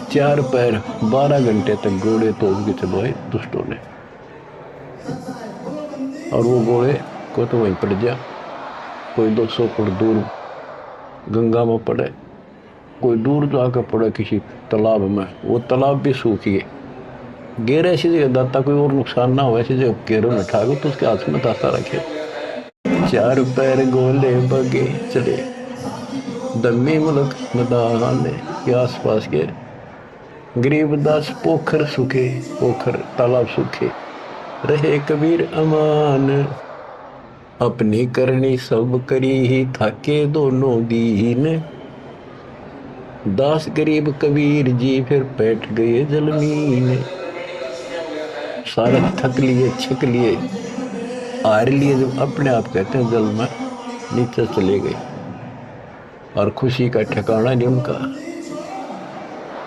4 पैर 12 घंटे तक घोड़े तोड़ के चलवाए दुष्टों ने, और वो घोड़े को तो वहीं पड़ गया। कोई 200 फुट दूर गंगा में पड़े, कोई दूर जाकर पड़े किसी तालाब में, वो तालाब भी सूख गए। गेरे ऐसी जगह दाता कोई और नुकसान ना हो, ऐसी जगह गेरों में ठाको तो उसके हाथ में दाता रखे। 4 पैर गोले बगे चले दम्मी मुल्क मैदान के आसपास के, गरीबदास पोखर सूखे, पोखर तालाब सूखे रहे कबीर अमान। अपनी करनी सब करी थाके दोनों दीन, दास गरीब कबीर जी फिर बैठ गए जलमीन। सारा थक लिए, छिक लिए, हार लिए, जब अपने आप कहते हैं जल में नीचे चले गए और खुशी का ठिकाना नहीं उनका।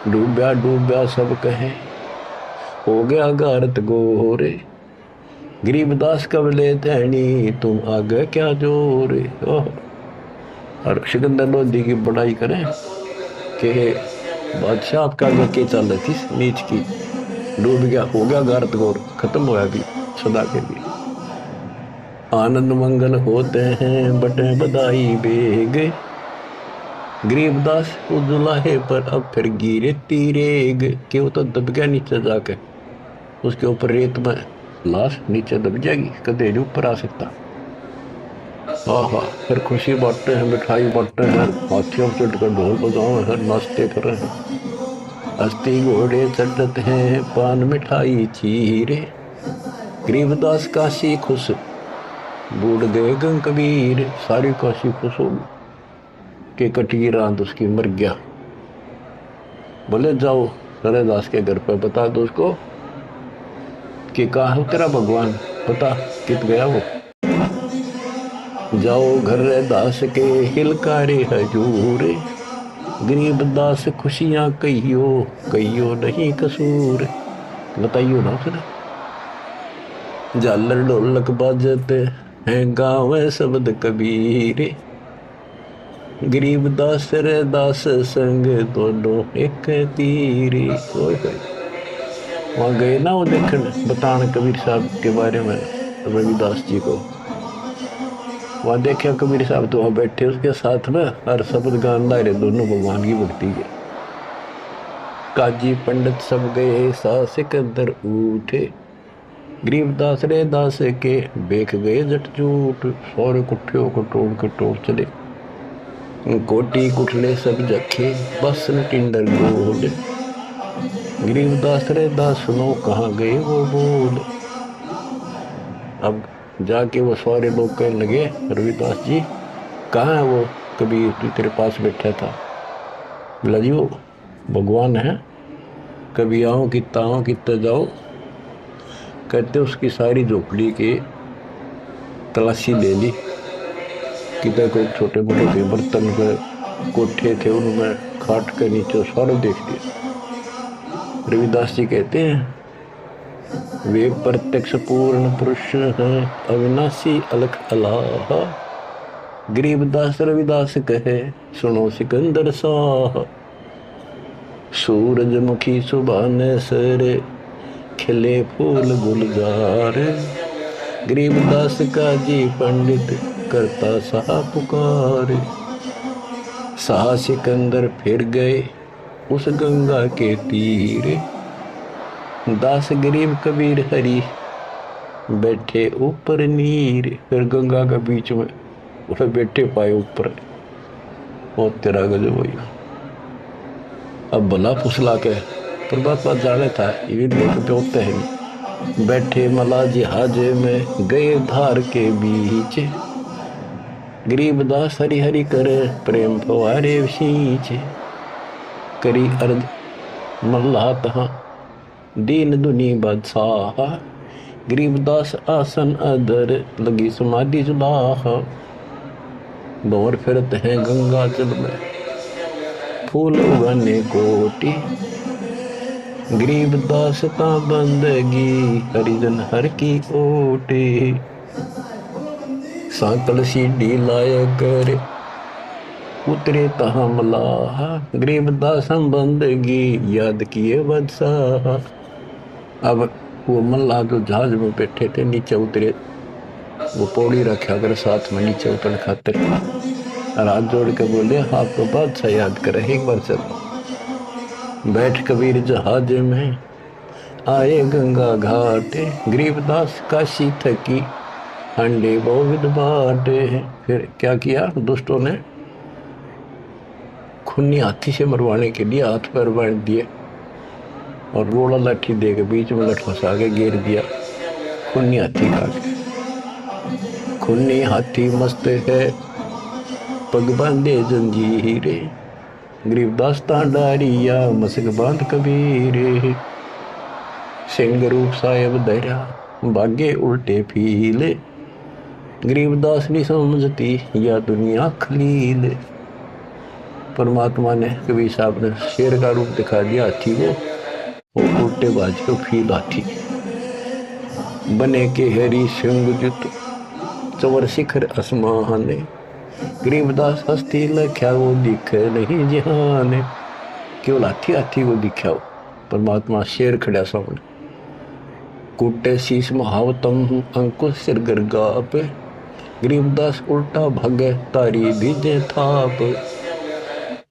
डूब्या डूब्या सब कहे हो गया गारत गोरे, गरीबदास कबले धैनी तुम आगे क्या जोरे। और सिकंदर लोधी की बड़ाई करें कि बादशाह आपका आगे के चल रही थी नीच की, डूब गया, हो गया गारत गोर, खत्म होया भी सदा के लिए। आनंद मंगल होते हैं बटे बधाई बेग, गरीबदास उजलाहे पर अब फिर गिरे तीरेग। कि वो तो दब गया नीचे जाके, उसके ऊपर रेत में लाश नीचे दब जाएगी, कदे नहीं ऊपर आ सकता। फिर खुशी बांटते हैं, मिठाई बांटते हैं, हाथियों से चढ़कर ढोल बजाओ हैं, नाचते कर रहे हैं, हस्ती घोड़े चढ़त हैं, पान मिठाई चीरे, गरीबदास काशी खुश बूढ़ गए गंग कबीर। सारी काशी खुश हो गई कि कटगी रात उसकी मर गया। बोले जाओ रैदास के घर पर बता दो उसको कि कहा तेरा भगवान, पता कित गया वो। जाओ घर रैदास के हिलकारे हजूर, गरीबदास खुशियां कहियो कहियो नहीं कसूर। बताइयो ना उसने। झालर ढोलक बाजत हैं गाँव शब्द कबीर, गरीबदास रैदास संग दोनों एक तीर। वहाँ गए ना वो देखने बताने कबीर साहब के बारे में, रविदास जी को। वहाँ देखा कबीर साहब तो वहाँ बैठे उसके साथ में और शब्द गान ला रहे दोनों भगवान की भक्ति के। काजी पंडित सब गए सा सिकंदर उठे, गरीबदास रे दास के बेख गए जट जूट। सारे कुठियों को टोड़ चले, कोटी कुठले सब जखे बसन टिंडर गोल। गरीबदास रे दास सुनो कहाँ गए वो बोल। अब जाके वो सारे लोग कहने लगे रविदास जी कहाँ है वो कबीर तू तेरे पास बैठा था। बोला जी वो भगवान है, कभी आओ कितना जाओ। कहते उसकी सारी झोपड़ी की तलाशी ले ली, किधर कोई छोटे मोटे के बर्तन पे कोठे थे उनमें खाट के नीचे सारा देख लिया। रविदास जी कहते हैं वे प्रत्यक्ष पूर्ण पुरुष हैं अविनाशी अलख अलाह। गरीबदास रविदास कहे सुनो सिकंदर साह। सूरजमुखी सुबह सरे खिले फूल गुलजार। गरीबदास का जी पंडित करता सा पुकार। सा सिकंदर फिर गए उस गंगा के तीर। दास गरीब कबीर हरी बैठे ऊपर नीर। फिर गंगा के बीच में उसे बैठे पाए ऊपर। और तेरा गजब हुई। अब भला फुसला के प्रभात जाने था ये लोग पे होते हैं। बैठे मला जहाज में गए धार के बीच। गरीबदास हरि हरि करे प्रेम फवारे सींच। करी अर्ध मल्ला तहाँ दीन दुनी बादशाह। गरीबदास आसन अदर लगी समाधि जुलाह। भंवर फिरत हैं गंगा जल में फूल उगाने कोटि। गरीबदास का बंदगी हरिजन हर की ओटे। सांकल सीढ़ी लाया कर उतरे तहा मलाह। गरीबदास हम बंदगी याद किए बदशाह। अब वो मल्लाह जो जहाज में बैठे थे नीचे उतरे, वो पौड़ी रखा कर साथ में नीचे उतर खातिर और हाथ जोड़ के बोले आपको बादशाह याद करे एक बार चलो। बैठ कबीर जहाज में आए गंगा घाट। गरीबदास काशी थकी हंडे बहुविध बाटे। फिर क्या किया दुष्टों ने खूनी हाथी से मरवाने के लिए हाथ पैर बांध दिए और रोड़ा लाठी दे के बीच में लठ फंसा के घेर दिया। खूनी हाथी खा के। खूनी हाथी मस्त है पग बांधे जंजीरे। गरीबदास डारिया मसक बांध कबीरे। सिंह रूप साहेब दहरा बागे उल्टे फीले। गरीबदास नहीं समझती या दुनिया खलील। परमात्मा ने कबीर साहब ने शेर का रूप दिखा दिया हाथी को, वो उल्टे बाज को फील हाथी बने के हरी सिंह जुत चवर शिखर आसमान। गरीबदास हस्ती लख्या वो दिख नहीं जहान। केवल हाथी हाथी को दिखा हो, परमात्मा शेर खड़ा सामने। कुटे शीश महावतम अंकुश सिर गरगा पे। गरीबदास उल्टा भगे तारी बीजे थाप।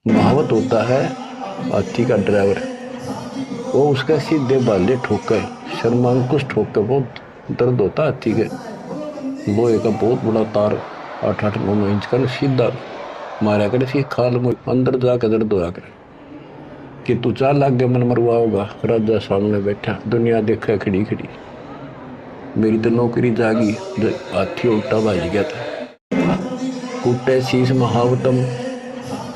महावत होता है हाथी का ड्राइवर, वो उसका सीधे बाले ठोके शर्मांकुश ठोके बहुत दर्द होता हाथी के। लोहे का बहुत बड़ा तार 8-9 इंच का सीधा मारा कर सी खाल में अंदर जाकर दर्द होया कर कि तू चाल लाग गया मन मरवा होगा। राजा सामने बैठा दुनिया देखा खड़ी खड़ी। मेरी तो नौकरी जागी, हाथी उल्टा भाज गया था। कुटे शीश महावतम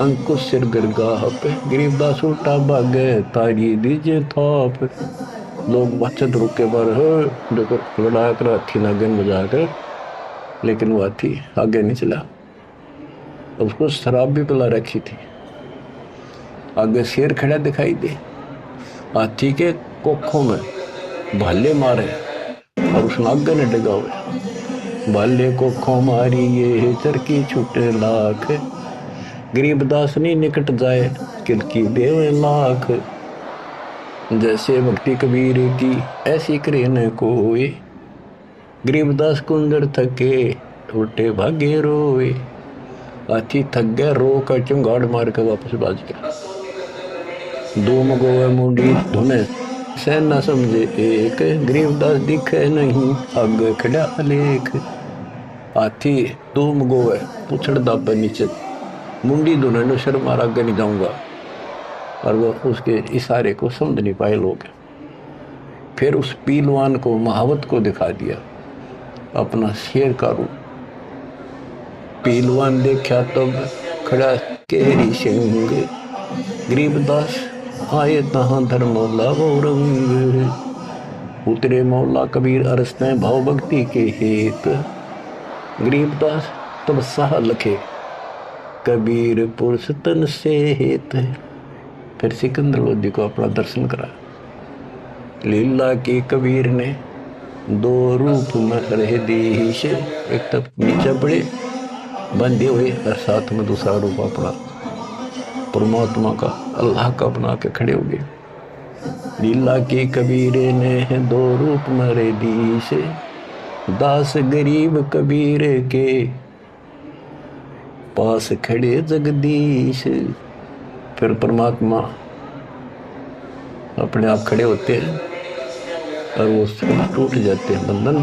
अंकुश सिर गरगाह पे। गरीबदास उल्टा भागे तारी दीजे थाप। लोग बचत रुके पर देखो लड़ाया कर हाथी नागन बजा कर, लेकिन वो हाथी आगे नहीं चला। उसको शराब भी पिला रखी थी। आगे शेर खड़ा दिखाई दे, हाथी के कोखों में भाले मारे और उस नागे ने डगा हुए। भाले कोखों मारी ये चरकी छूटे लाख। गरीबदास नहीं निकट जाए किलकी देवे लाख। जैसे भक्ति कबीर की ऐसी करे न कोई, गरीबदास कुंदर थके उल्टे भागे रोए। हाथी थक गया, रो कर चुंगाड़ मार के वापस बाज गया। धूम गोवे मुंडी धुने से न समझे एक, गरीबदास दिखे नहीं आगे खड़ा अलेख। हाथी धूम गोवे पुछड़ दाबे नीचे, मुंडी धुने नो शर्म आगे नहीं जाऊंगा। और वो उसके इशारे को समझ नहीं पाए लोग। फिर उस पीलवान को महावत को दिखा दिया अपना शेर का रूप। पीलवान देखा तब खड़ा केरी सिंह, गरीबदास आए तहां धर मौला वो रंग। उतरे मौला कबीर अरसते भाव भक्ति के हेत, गरीबदास तब साह लखे कबीर पुरुष तन से हेत। फिर सिकंदर लोधी को अपना दर्शन करा। लीला की कबीर ने दो रूप में रहे दीश, एक तब नीचे पड़े बंधे हुए और साथ में दूसरा रूप अपना परमात्मा का अल्लाह का बना के खड़े हो गए। लीला की कबीर ने दो रूप में रहे दीश, दास गरीब कबीर के पास खड़े जगदीश। फिर परमात्मा अपने आप खड़े होते हैं और वो सब टूट जाते हैं बंधन।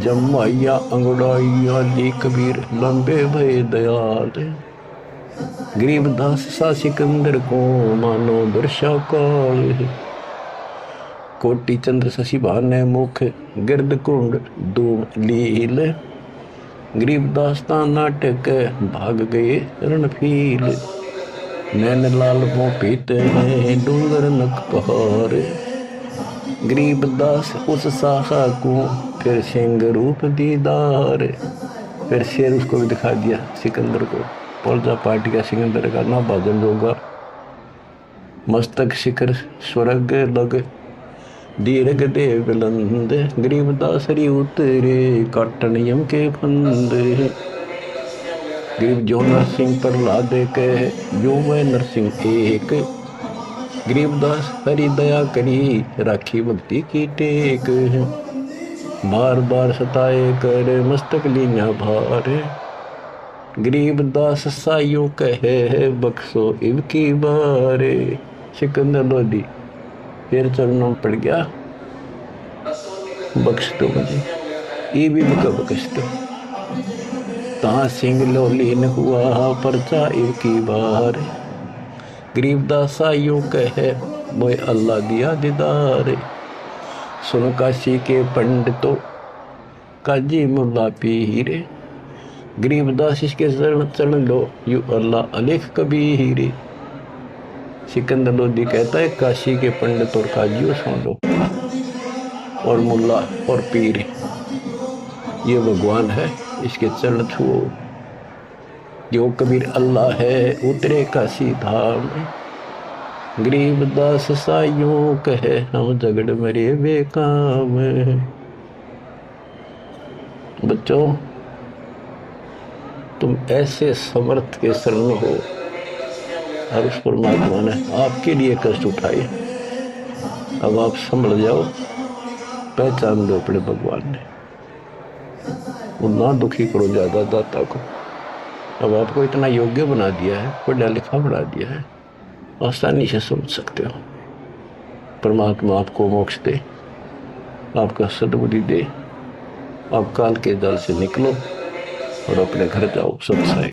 जमाइया अंगड़ाइया ली कबीर लंबे भय दयाल, गरीबदास सा सिकंदर को मानो दर्शा काल। कोटि चंद्र शशि भाने मुख गिरद कुंड धूम लील, गरीबदास ता नाटक भाग गए रणफील। नैन लाल मोह पीते हैं डूंगर नक पहाड़, गरीबदास उस साखा को फिर सिंह रूप दीदार। फिर शेर उसको भी दिखा दिया सिकंदर को। पौलजा पार्टी का सिकंदर का ना बाजन होगा, मस्तक शिखर स्वर्ग लग दीर्घ देव बुलंद, गरीबदास हरि उतरे काटन यम के फंद। गरीब जो नरसिंह प्रहलाद के जो वह नरसिंह एक, गरीबदास हरि दया करी राखी भक्ति की टेक। बार बार सताए कर मस्तक लीना भार, गरीबदास साइयों कहे बख्शो इनकी बारे। सिकंदर लोधी फिर चरणों पड़ गया, बख्श दो मुझे, ये भी बख्श दो। ता सिंह लोलीन हुआ परचा इनकी बार, गरीबदास यूं कहे मोए अल्लाह दिया दीदार। सुन काशी के पंडितों काजी मुल्ला पीर, गरीबदास इसके चरण लो यू अल्लाह अलेख कबीर। सिकंदर लोधी कहता है काशी के पंडित और काजियों सुन लो, और मुल्ला और पीर ये भगवान है, इसके चरण छुओ। जो कबीर अल्लाह है उतरे काशी धाम, गरीबदास साइयों कहे हम झगड़ मरे बेकाम। बच्चों तुम ऐसे समर्थ के शरण हो और उस परमात्मा ने आपके लिए कष्ट उठाए। अब आप संभल जाओ, पहचान दो अपने भगवान ने, वो ना दुखी करो ज्यादा दाता को। अब आपको इतना योग्य बना दिया है, पढ़ा लिखा बना दिया है, आसानी से समझ सकते हो। परमात्मा आपको मोक्ष दे, आपका सद्बुद्धि दे, आप काल के जाल से निकलो और अपने घर जाओ सत्संग।